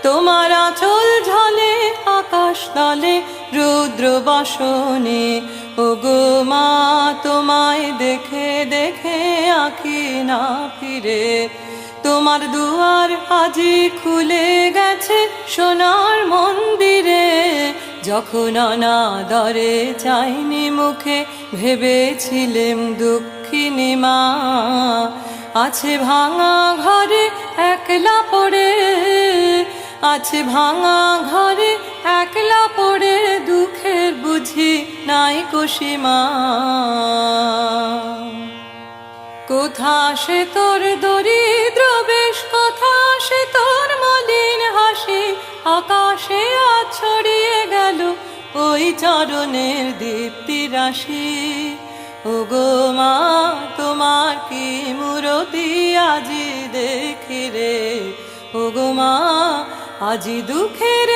তোমার আঁচল ঝলে আকাশ তলে রুদ্র বসনে। ওগো মা তোমায় দেখে দেখে আঁখি না ফিরে। তোমার দুয়ার আজি খুলে গেছে সোনার মন্দিরে। যখন অনাদরে চাইনি মুখে ভেবেছিলেম দুঃখিনী মা। আছে ভাঙা ঘরে একলা পড়ে, আছে ভাঙা ঘরে একলা পড়ে, দুঃখের বুঝি নাই সীমা। কোথা সে তোর দরিদ্র বেশ, কোথা সে তোর মলিন হাসি, আকাশে আজ ছড়িয়ে গেল ওই চরণের দীপ্তি রাশি। ওগো মা তোমার কি মূরতি আজি দেখি রে। ওগো মা আজি দুঃখের